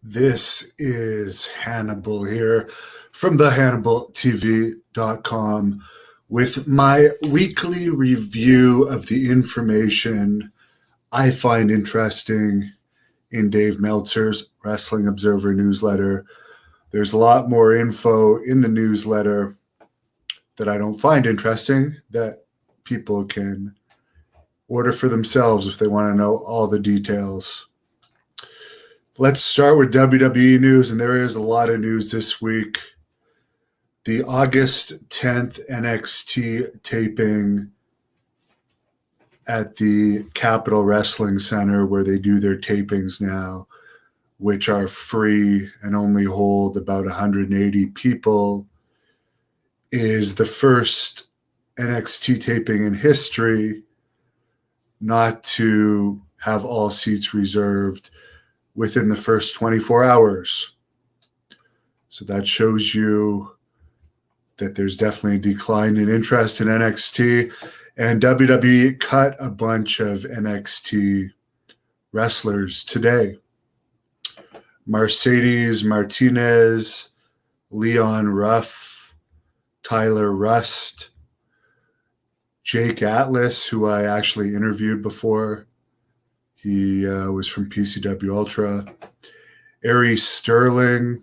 This is Hannibal here from thehannibaltv.com with my weekly review of the information I find interesting in Dave Meltzer's Wrestling Observer newsletter. There's a lot more info in the newsletter that I don't find interesting that people can order for themselves if they want to know all the details. Let's start with WWE news, and there is a lot of news this week. The August 10th NXT taping at the Capitol Wrestling Center, where they do their tapings now, which are free and only hold about 180 people, is the first NXT taping in history not to have all seats reserved within the first 24 hours. So that shows you that there's definitely a decline in interest in NXT, and WWE cut a bunch of NXT wrestlers today. Mercedes Martinez, Leon Ruff, Tyler Rust, Jake Atlas, who I actually interviewed before. He was from PCW Ultra. Aries Sterling,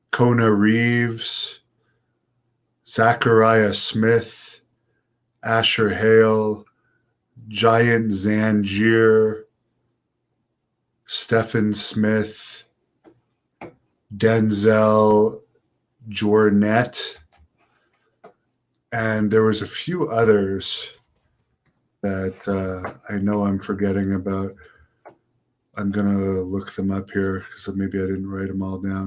Kona Reeves, Zachariah Smith, Asher Hale, Giant Zangier, Stephen Smith, Denzel Jornet, and there was a few others that I know I'm forgetting about. I'm going to look them up here because maybe I didn't write them all down.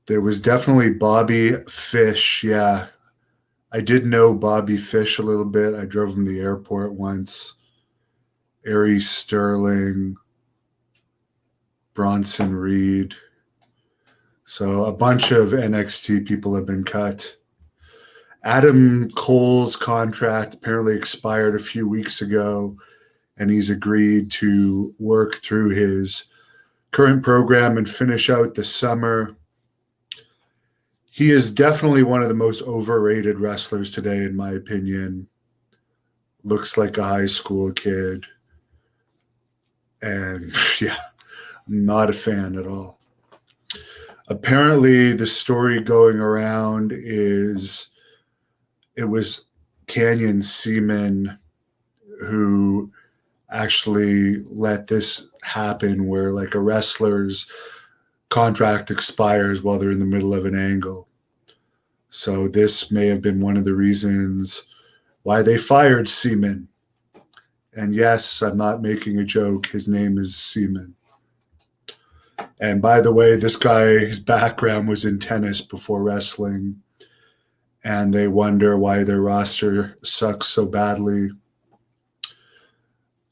There was definitely Bobby Fish. Yeah, I did know Bobby Fish a little bit. I drove him to the airport once. Aries Sterling, Bronson Reed. So a bunch of NXT people have been cut. Adam Cole's contract apparently expired a few weeks ago, and he's agreed to work through his current program and finish out the summer. He is definitely one of the most overrated wrestlers today, in my opinion. Looks like a high school kid. And yeah, I'm not a fan at all. Apparently, the story going around is it was Canyon Seaman who actually let this happen, where like a wrestler's contract expires while they're in the middle of an angle. So this may have been one of the reasons why they fired Seaman. And yes, I'm not making a joke. His name is Seaman. And by the way, this guy, his background was in tennis before wrestling, and they wonder why their roster sucks so badly.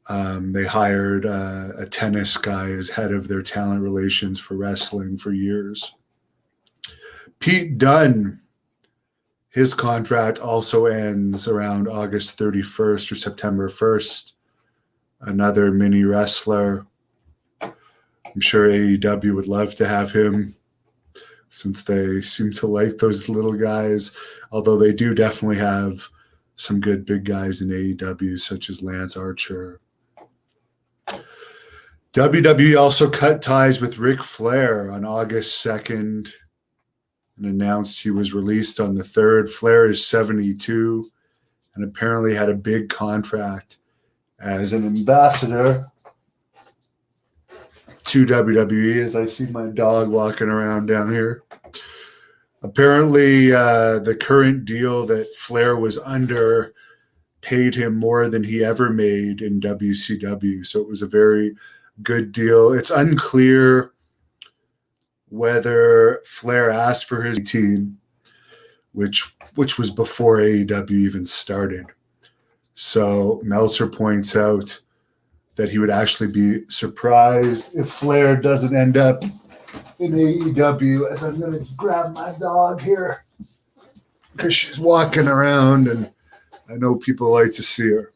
They hired a tennis guy as head of their talent relations for wrestling for years. Pete Dunne, his contract also ends around August 31st or September 1st. Another mini wrestler. I'm sure AEW would love to have him, since they seem to like those little guys, although they do definitely have some good big guys in AEW, such as Lance Archer. WWE also cut ties with Ric Flair on August 2nd and announced he was released on the 3rd. Flair is 72 and apparently had a big contract as an ambassador to WWE, as I see my dog walking around down here. Apparently, the current deal that Flair was under paid him more than he ever made in WCW, so it was a very good deal. It's unclear whether Flair asked for his 18, which was before AEW even started. So Meltzer points out that he would actually be surprised if Flair doesn't end up in AEW, as I'm going to grab my dog here because she's walking around and I know people like to see her.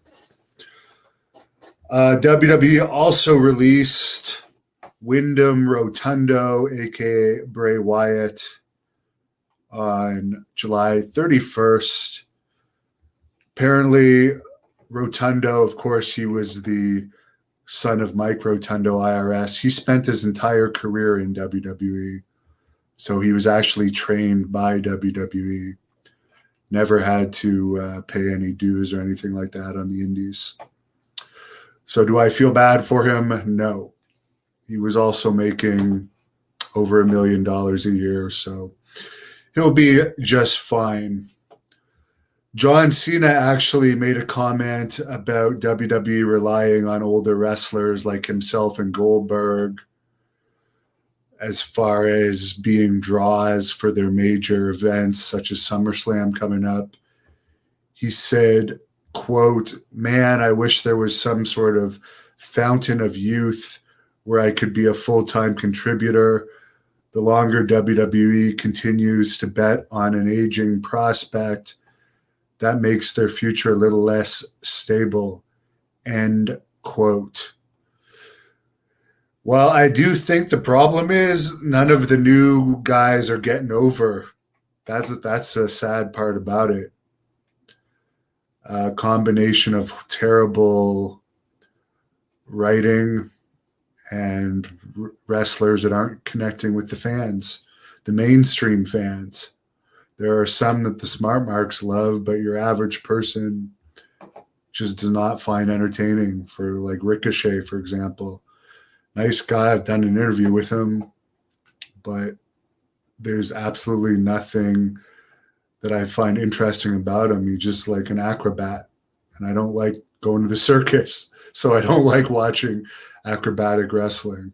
WWE also released Windham Rotundo, aka Bray Wyatt, on July 31st. Apparently, Rotundo, of course, he was the son of Mike Rotundo, IRS. He spent his entire career in WWE. So he was actually trained by WWE. Never had to pay any dues or anything like that on the indies. So do I feel bad for him? No. He was also making over $1 million a year, so he'll be just fine. John Cena actually made a comment about WWE relying on older wrestlers like himself and Goldberg as far as being draws for their major events, such as SummerSlam coming up. He said, quote, "Man, I wish there was some sort of fountain of youth where I could be a full-time contributor. The longer WWE continues to bet on an aging prospect, that makes their future a little less stable." End quote. Well, I do think the problem is none of the new guys are getting over. That's a sad part about it. A combination of terrible writing and wrestlers that aren't connecting with the fans, the mainstream fans. There are some that the smart marks love, but your average person just does not find entertaining. For like Ricochet, for example. Nice guy. I've done an interview with him, but there's absolutely nothing that I find interesting about him. He's just like an acrobat, and I don't like going to the circus, so I don't like watching acrobatic wrestling.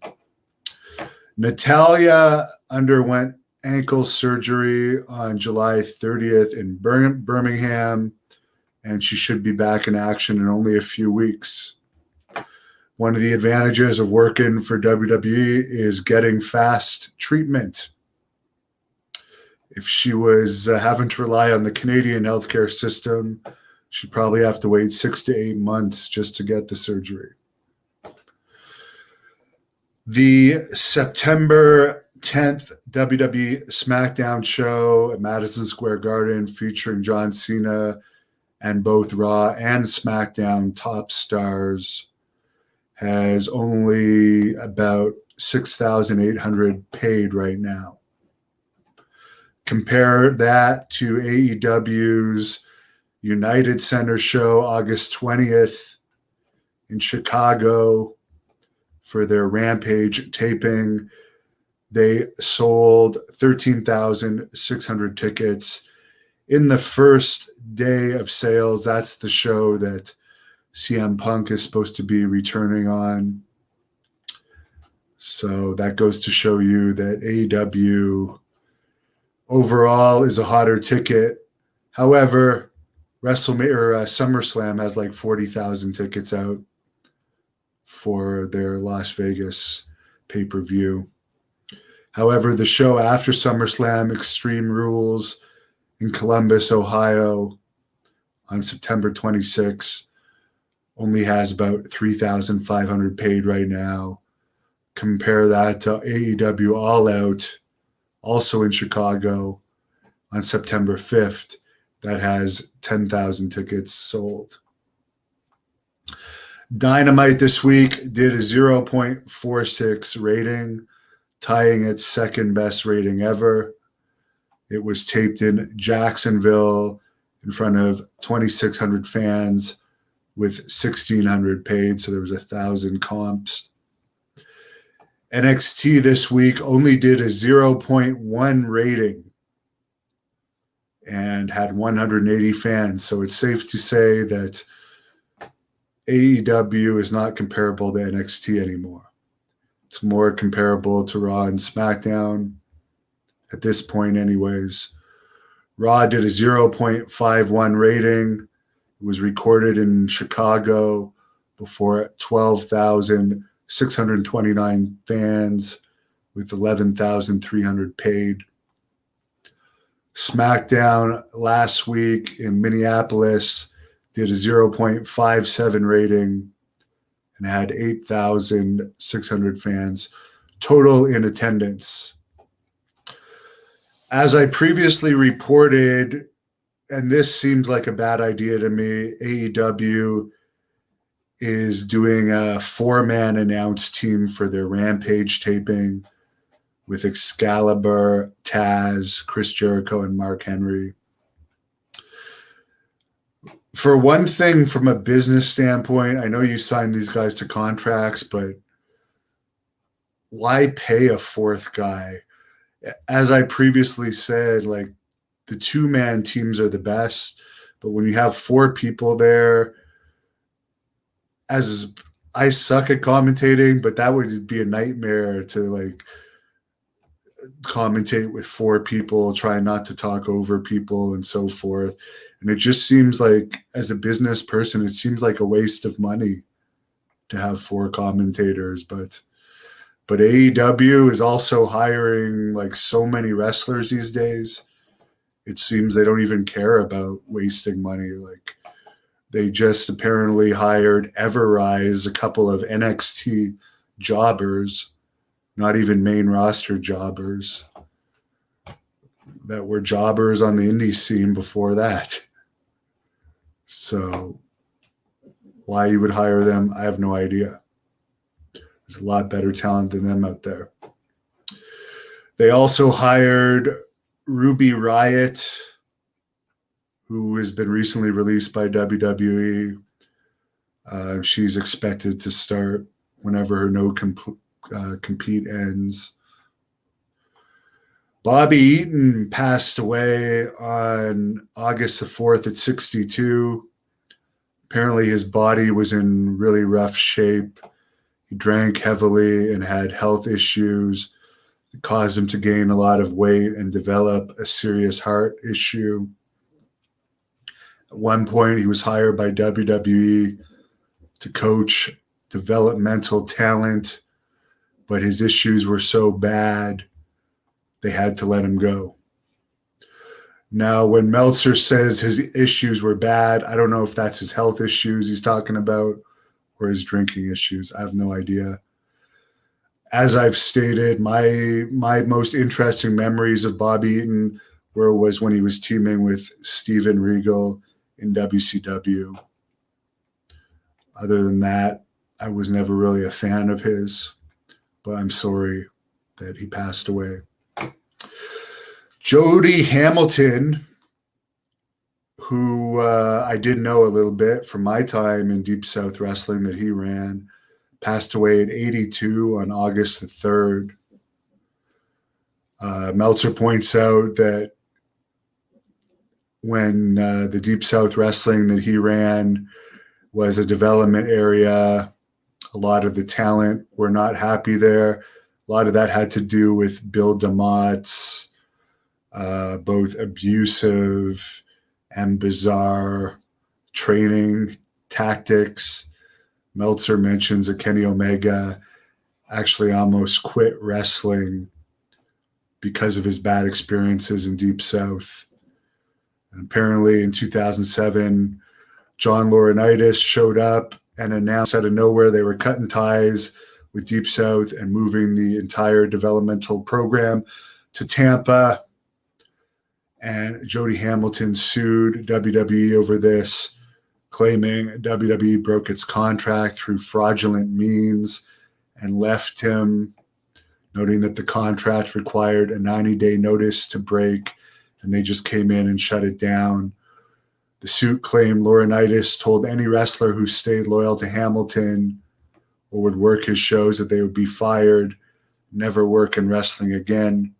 Natalya underwent ankle surgery on July 30th in Birmingham, and she should be back in action in only a few weeks. One of the advantages of working for WWE is getting fast treatment. If she was having to rely on the Canadian healthcare system, she'd probably have to wait 6 to 8 months just to get the surgery. The September 10th WWE SmackDown show at Madison Square Garden featuring John Cena and both Raw and SmackDown top stars has only about 6,800 paid right now. Compare that to AEW's United Center show August 20th in Chicago for their Rampage taping. They sold 13,600 tickets in the first day of sales. That's the show that CM Punk is supposed to be returning on. So that goes to show you that AEW overall is a hotter ticket. However, SummerSlam has like 40,000 tickets out for their Las Vegas pay-per-view. However, the show after SummerSlam, Extreme Rules in Columbus, Ohio, on September 26th, only has about 3,500 paid right now. Compare that to AEW All Out, also in Chicago, on September 5th, that has 10,000 tickets sold. Dynamite this week did a 0.46 rating, tying its second best rating ever. It was taped in Jacksonville in front of 2,600 fans with 1,600 paid, so there was 1,000 comps. NXT this week only did a 0.1 rating and had 180 fans, so it's safe to say that AEW is not comparable to NXT anymore. It's more comparable to Raw and SmackDown at this point anyways. Raw did a 0.51 rating. It was recorded in Chicago before 12,629 fans with 11,300 paid. SmackDown last week in Minneapolis did a 0.57 rating and had 8,600 fans total in attendance. As I previously reported, and this seems like a bad idea to me, AEW is doing a 4-man announced team for their Rampage taping with Excalibur, Taz, Chris Jericho, and Mark Henry. For one thing, from a business standpoint, I know you signed these guys to contracts, but why pay a fourth guy? As I previously said, like, the 2-man teams are the best, but when you have 4 people there, as I suck at commentating, but that would be a nightmare to like commentate with 4 people, try not to talk over people and so forth. And it just seems like, as a business person, it seems like a waste of money to have 4 commentators. But AEW is also hiring like so many wrestlers these days. It seems they don't even care about wasting money. Like, they just apparently hired Everrise, a couple of NXT jobbers, not even main roster jobbers, that were jobbers on the indie scene before that. So why you would hire them, I have no idea. There's a lot better talent than them out there. They also hired Ruby Riott, who has been recently released by WWE. She's expected to start whenever her compete ends. Bobby Eaton passed away on August the 4th at 62. Apparently his body was in really rough shape. He drank heavily and had health issues that caused him to gain a lot of weight and develop a serious heart issue. At one point, he was hired by WWE to coach developmental talent, but his issues were so bad, they had to let him go. Now, when Meltzer says his issues were bad, I don't know if that's his health issues he's talking about or his drinking issues. I have no idea. As I've stated, my most interesting memories of Bobby Eaton was when he was teaming with Steven Regal in WCW. Other than that, I was never really a fan of his, but I'm sorry that he passed away. Jody Hamilton, who I did know a little bit from my time in Deep South Wrestling that he ran, passed away at 82 on August the 3rd. Meltzer points out that when the Deep South Wrestling that he ran was a development area, a lot of the talent were not happy there. A lot of that had to do with Bill DeMott's both abusive and bizarre training tactics. Meltzer mentions that Kenny Omega actually almost quit wrestling because of his bad experiences in Deep South. And apparently in 2007, John Laurinaitis showed up and announced out of nowhere they were cutting ties with Deep South and moving the entire developmental program to Tampa. And Jody Hamilton sued WWE over this, claiming WWE broke its contract through fraudulent means and left him, noting that the contract required a 90-day notice to break, and they just came in and shut it down. The suit claimed Laurinaitis told any wrestler who stayed loyal to Hamilton or would work his shows that they would be fired, never work in wrestling again.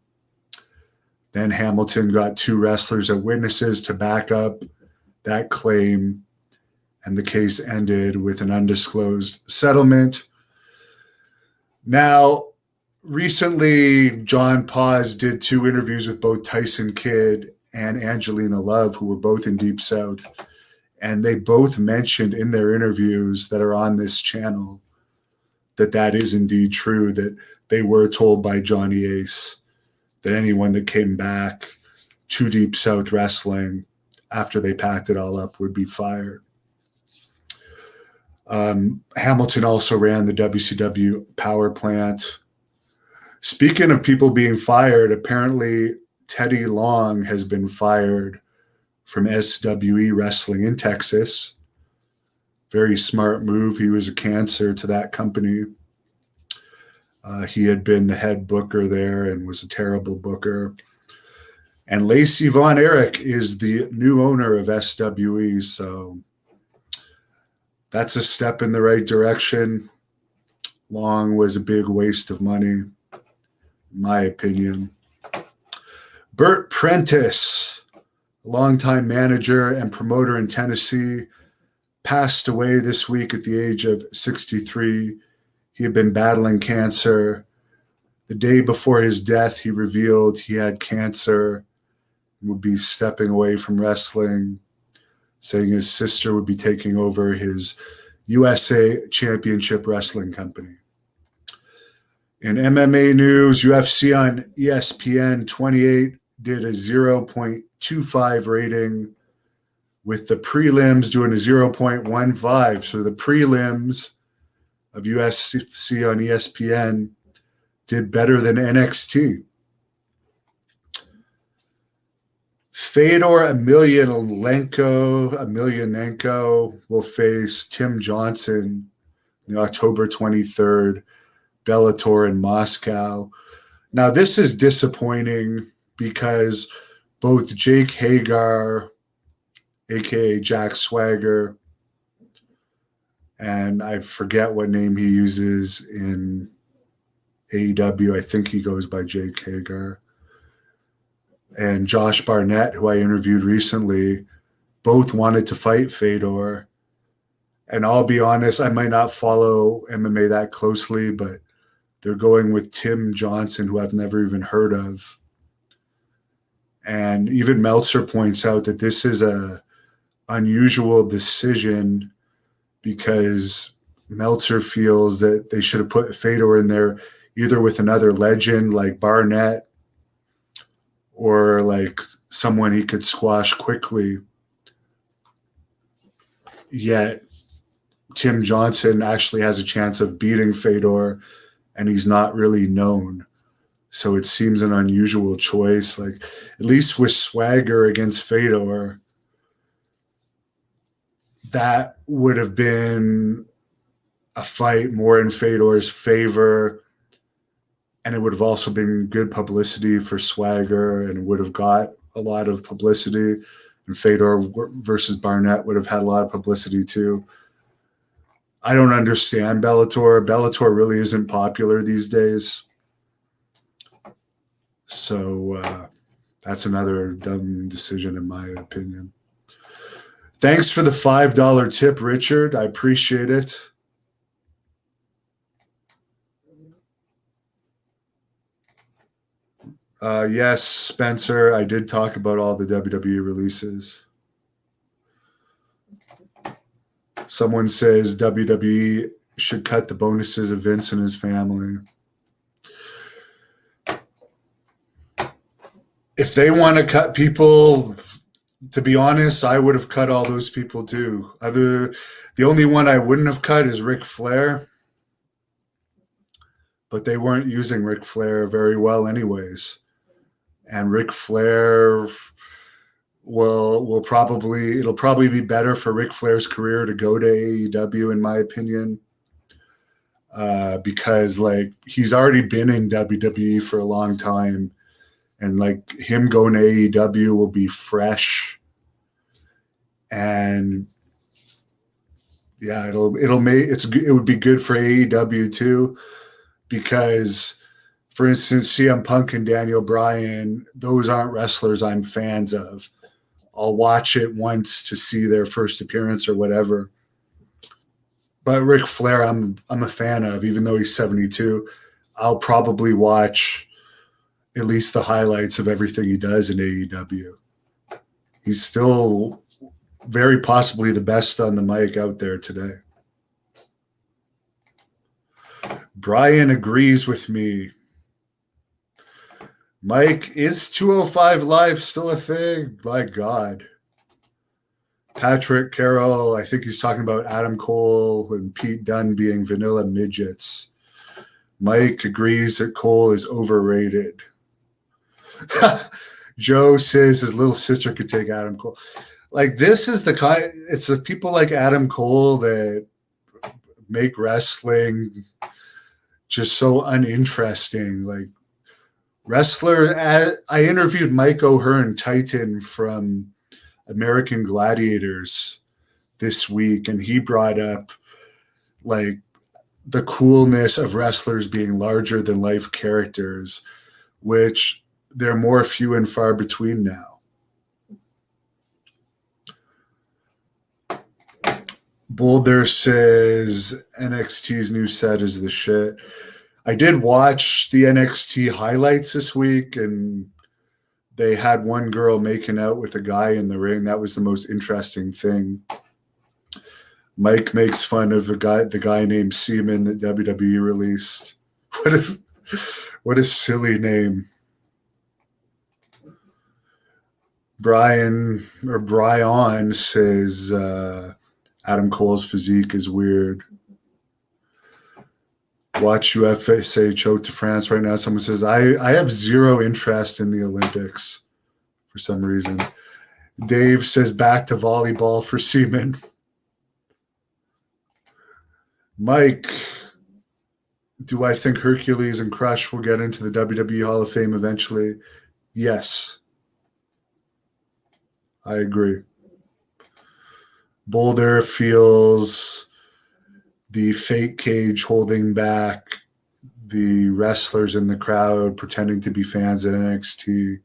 Then Hamilton got 2 wrestlers as witnesses to back up that claim, and the case ended with an undisclosed settlement. Now, recently, John Paz did 2 interviews with both Tyson Kidd and Angelina Love, who were both in Deep South, and they both mentioned in their interviews that are on this channel that is indeed true, that they were told by Johnny Ace that anyone that came back to Deep South Wrestling after they packed it all up would be fired. Hamilton also ran the WCW power plant. Speaking of people being fired, apparently Teddy Long has been fired from SWE Wrestling in Texas. Very smart move. He was a cancer to that company. He had been the head booker there and was a terrible booker. And Lacey Von Erich is the new owner of SWE, so that's a step in the right direction. Long was a big waste of money, in my opinion. Bert Prentice, a longtime manager and promoter in Tennessee, passed away this week at the age of 63. He had been battling cancer. The day before his death, he revealed he had cancer and would be stepping away from wrestling, saying his sister would be taking over his USA Championship Wrestling company. In MMA news, UFC on ESPN 28 did a 0.25 rating, with the prelims doing a 0.15. So the prelims of UFC on ESPN did better than NXT. Fedor Emelianenko will face Tim Johnson on October 23rd, Bellator in Moscow. Now, this is disappointing because both Jake Hagar, a.k.a. Jack Swagger, and I forget what name he uses in AEW. I think he goes by Jake Hagar. And Josh Barnett, who I interviewed recently, both wanted to fight Fedor. And I'll be honest, I might not follow MMA that closely, but they're going with Tim Johnson, who I've never even heard of. And even Meltzer points out that this is a unusual decision because Meltzer feels that they should have put Fedor in there either with another legend like Barnett or like someone he could squash quickly. Yet Tim Johnson actually has a chance of beating Fedor, and he's not really known. So it seems an unusual choice. Like, at least with Swagger against Fedor, that would have been a fight more in Fedor's favor, and it would have also been good publicity for Swagger, and would have got a lot of publicity. And Fedor versus Barnett would have had a lot of publicity too. I don't understand Bellator. Bellator really isn't popular these days. So that's another dumb decision in my opinion. Thanks for the $5 tip, Richard. I appreciate it. Yes, Spencer, I did talk about all the WWE releases. Someone says WWE should cut the bonuses of Vince and his family. If they want to cut people, to be honest, I would have cut all those people too. The only one I wouldn't have cut is Ric Flair. But they weren't using Ric Flair very well anyways. And Ric Flair it'll probably be better for Ric Flair's career to go to AEW, in my opinion. Because like he's already been in WWE for a long time. And like him going to AEW will be fresh. And yeah, it would be good for AEW too, because for instance, CM Punk and Daniel Bryan, those aren't wrestlers I'm fans of. I'll watch it once to see their first appearance or whatever. But Ric Flair, I'm a fan of, even though he's 72. I'll probably watch at least the highlights of everything he does in AEW. He's still very possibly the best on the mic out there today. Brian agrees with me. Mike, is 205 Live still a thing? My God. Patrick Carroll, I think he's talking about Adam Cole and Pete Dunne being vanilla midgets. Mike agrees that Cole is overrated. Joe says his little sister could take Adam Cole. Like, this is the kind, it's the people like Adam Cole that make wrestling just so uninteresting. Like, I interviewed Mike O'Hearn, Titan from American Gladiators this week, and he brought up like the coolness of wrestlers being larger than life characters, which they're more few and far between now. Boulder says NXT's new set is the shit. I did watch the NXT highlights this week, and they had one girl making out with a guy in the ring. That was the most interesting thing. Mike makes fun of the guy named Seaman that WWE released. What a silly name. Brian says Adam Cole's physique is weird. Watch USA choke to France right now. Someone says, I have zero interest in the Olympics for some reason. Dave says back to volleyball for Seaman. Mike, do I think Hercules and Crush will get into the WWE Hall of Fame eventually? Yes. I agree. Boulder feels the fake cage holding back the wrestlers in the crowd pretending to be fans at NXT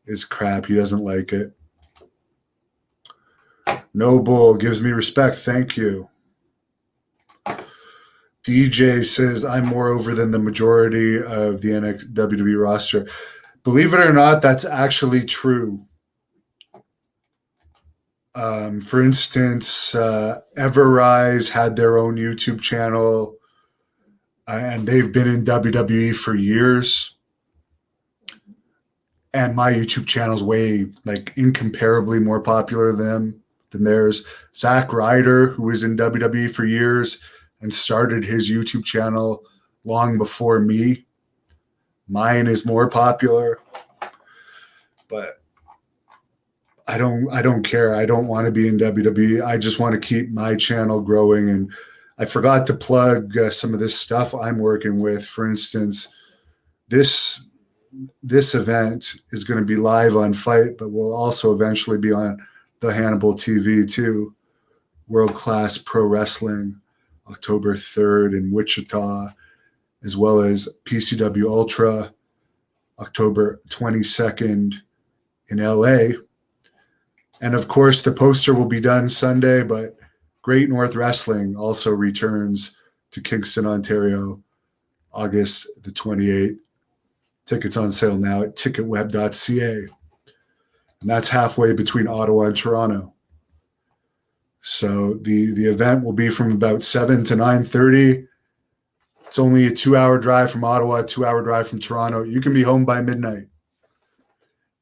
is crap. He doesn't like it. Noble gives me respect. Thank you. DJ says I'm more over than the majority of the WWE roster. Believe it or not, that's actually true. For instance, Everrise had their own YouTube channel, and they've been in WWE for years. And my YouTube channel is way, like, incomparably more popular than theirs. Zack Ryder, who was in WWE for years and started his YouTube channel long before me. Mine is more popular, but I don't care. I don't want to be in WWE. I just want to keep my channel growing. And I forgot to plug some of this stuff I'm working with. For instance, this event is going to be live on Fight, but will also eventually be on the Hannibal TV too. World Class Pro Wrestling, October 3rd in Wichita, as well as PCW Ultra, October 22nd in LA. And of course, the poster will be done Sunday, but Great North Wrestling also returns to Kingston, Ontario, August the 28th. Tickets on sale now at ticketweb.ca. And that's halfway between Ottawa and Toronto. So the event will be from about 7 to 9:30. It's only a 2-hour drive from Ottawa, a 2-hour drive from Toronto. You can be home by midnight.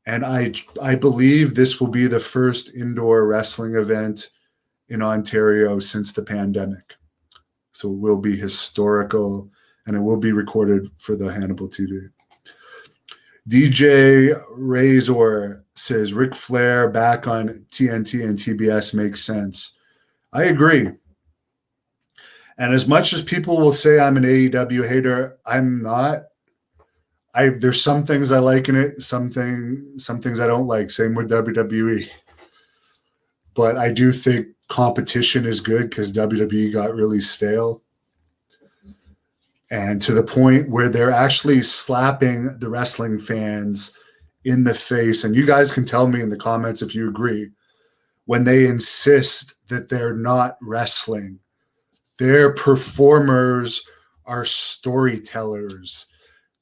And I believe this will be the first indoor wrestling event in Ontario since the pandemic. So it will be historical, and it will be recorded for the Hannibal TV. DJ Razor says Ric Flair back on TNT and TBS makes sense. I agree. And as much as people will say I'm an AEW hater, I'm not. There's some things I like in it, some things I don't like. Same with WWE. But I do think competition is good because WWE got really stale. And to the point where they're actually slapping the wrestling fans in the face. And you guys can tell me in the comments if you agree. When they insist that they're not wrestling, their performers are storytellers.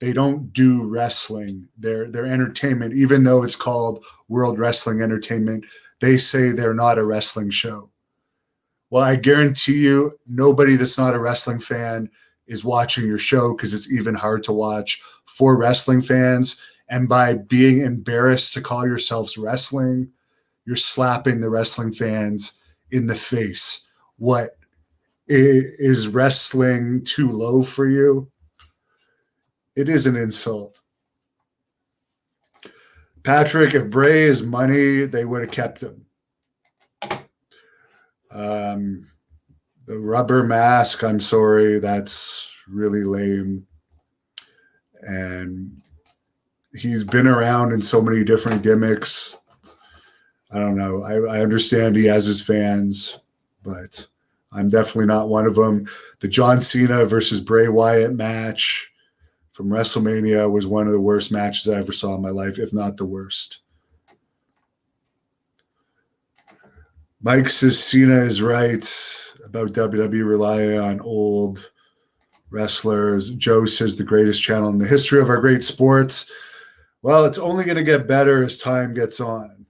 They don't do wrestling. They're entertainment. Even though it's called World Wrestling Entertainment, they say they're not a wrestling show. Well, I guarantee you, nobody that's not a wrestling fan is watching your show because it's even hard to watch for wrestling fans. And by being embarrassed to call yourselves wrestling, you're slapping the wrestling fans in the face. What, is wrestling too low for you? It is an insult. Patrick, if Bray is money, they would have kept him. The rubber mask, I'm sorry, that's really lame. And he's been around in so many different gimmicks. I don't know. I understand he has his fans, but I'm definitely not one of them. The John Cena versus Bray Wyatt match from WrestleMania was one of the worst matches I ever saw in my life, if not the worst. Mike says Cena is right about WWE relying on old wrestlers. Joe says the greatest channel in the history of our great sports. Well, it's only going to get better as time gets on.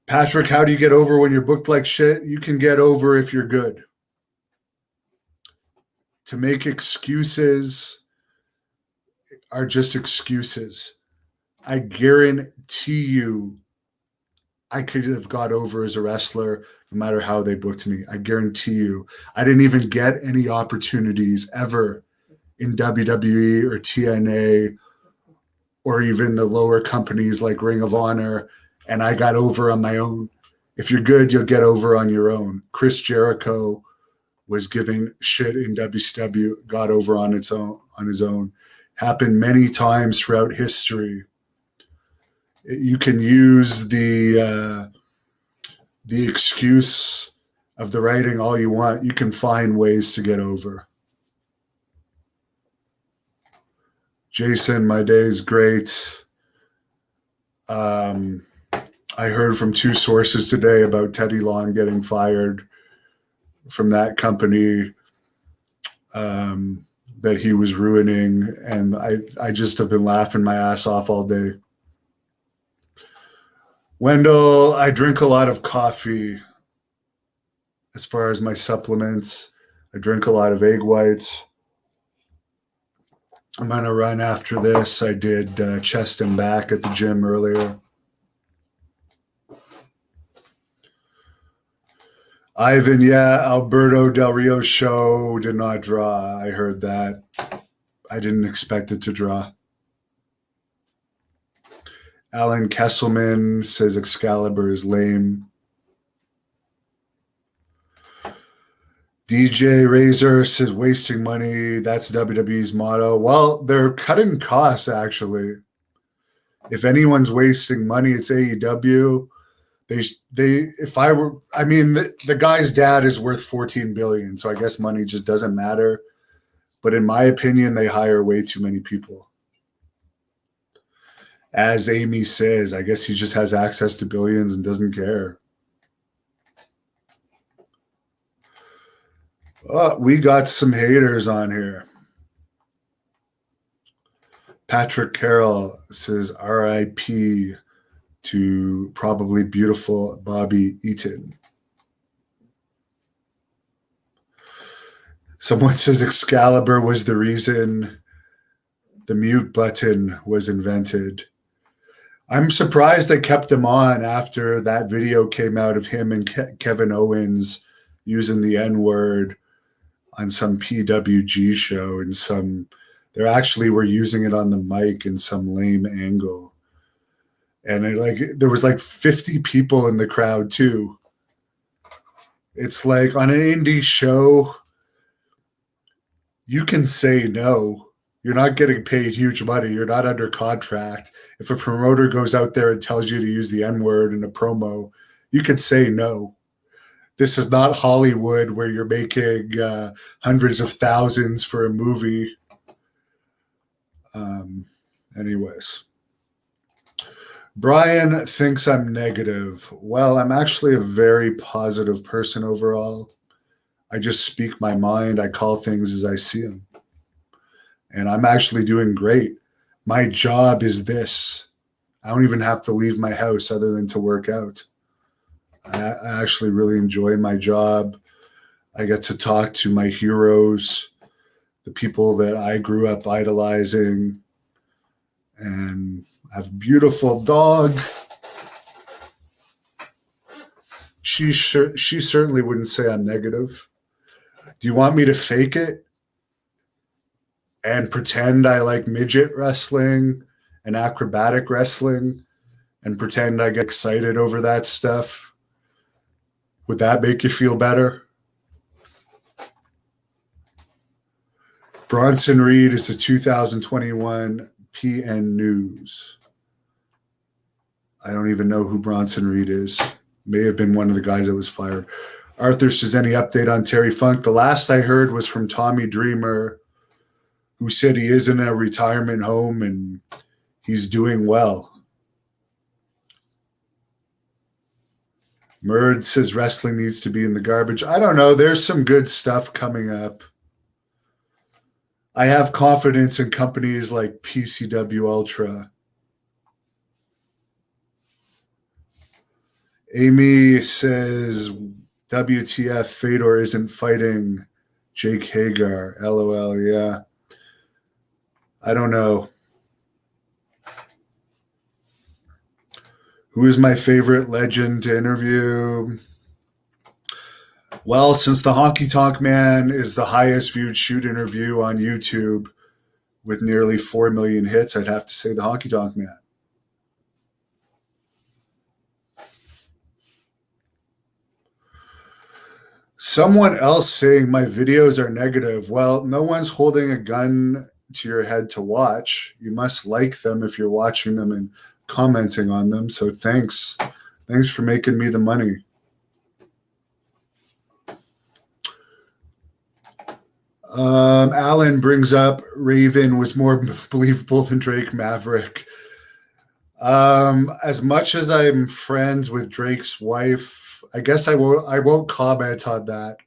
Patrick, how do you get over when you're booked like shit? You can get over if you're good. To make excuses are just excuses. I guarantee you I could have got over as a wrestler no matter how they booked me. I guarantee you. I didn't even get any opportunities ever in WWE or TNA or even the lower companies like Ring of Honor, and I got over on my own. If you're good, you'll get over on your own. Chris Jericho was giving shit in WCW, got over on his own. Happened many times throughout history. You can use the excuse of the writing all you want. You can find ways to get over. Jason, my day is great. I heard from 2 sources today about Teddy Long getting fired from that company that he was ruining, and I just have been laughing my ass off all day. Wendell, I drink a lot of coffee. As far as my supplements, I drink a lot of egg whites. I'm going to run after this. I did chest and back at the gym earlier. Ivan, yeah, Alberto Del Rio's show did not draw. I heard that. I didn't expect it to draw. Alan Kesselman says Excalibur is lame. DJ Razor says wasting money. That's WWE's motto. Well, they're cutting costs, actually. If anyone's wasting money, it's AEW. The guy's dad is worth $14 billion, so I guess money just doesn't matter. But in my opinion, they hire way too many people. As Amy says, I guess he just has access to billions and doesn't care. Oh, we got some haters on here. Patrick Carroll says RIP to probably beautiful Bobby Eaton. Someone says Excalibur was the reason the mute button was invented. I'm surprised they kept him on after that video came out of him and Kevin Owens using the N-word on some PWG show, and they actually were using it on the mic in some lame angle. And there was 50 people in the crowd too. It's like on an indie show, you can say no. You're not getting paid huge money. You're not under contract. If a promoter goes out there and tells you to use the N-word in a promo, you can say no. This is not Hollywood where you're making hundreds of thousands for a movie. Anyways. Brian thinks I'm negative. Well, I'm actually a very positive person overall. I just speak my mind. I call things as I see them. And I'm actually doing great. My job is this. I don't even have to leave my house other than to work out. I actually really enjoy my job. I get to talk to my heroes, the people that I grew up idolizing. And I have a beautiful dog. She certainly wouldn't say I'm negative. Do you want me to fake it and pretend I like midget wrestling and acrobatic wrestling and pretend I get excited over that stuff? Would that make you feel better? Bronson Reed is the 2021 PN News. I don't even know who Bronson Reed is. May have been one of the guys that was fired. Arthur says, any update on Terry Funk? The last I heard was from Tommy Dreamer, who said he is in a retirement home and he's doing well. Murd says wrestling needs to be in the garbage. I don't know. There's some good stuff coming up. I have confidence in companies like PCW Ultra. Amy says, WTF, Fedor isn't fighting Jake Hagar. LOL, yeah. I don't know. Who is my favorite legend to interview? Well, since the Honky Tonk Man is the highest viewed shoot interview on YouTube with nearly 4 million hits, I'd have to say the Honky Tonk Man. Someone else saying my videos are negative. Well, no one's holding a gun to your head to watch. You must like them if you're watching them and commenting on them. So thanks. Thanks for making me the money. Alan brings up Raven was more believable than Drake Maverick. As much as I'm friends with Drake's wife, I guess I won't comment on that,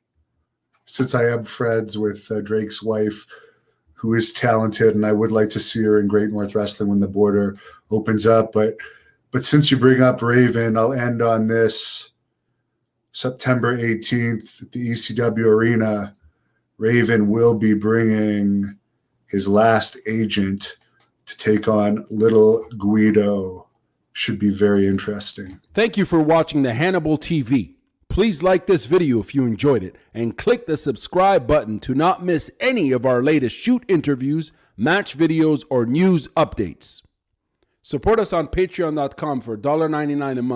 since I am friends with Drake's wife, who is talented, and I would like to see her in Great North Wrestling when the border opens up. But since you bring up Raven, I'll end on this. September 18th at the ECW Arena, Raven will be bringing his last agent to take on Little Guido. Should be very interesting. Thank you for watching the Hannibal TV. Please like this video if you enjoyed it and click the subscribe button to not miss any of our latest shoot interviews, match videos, or news updates. Support us on patreon.com for $1.99 a month.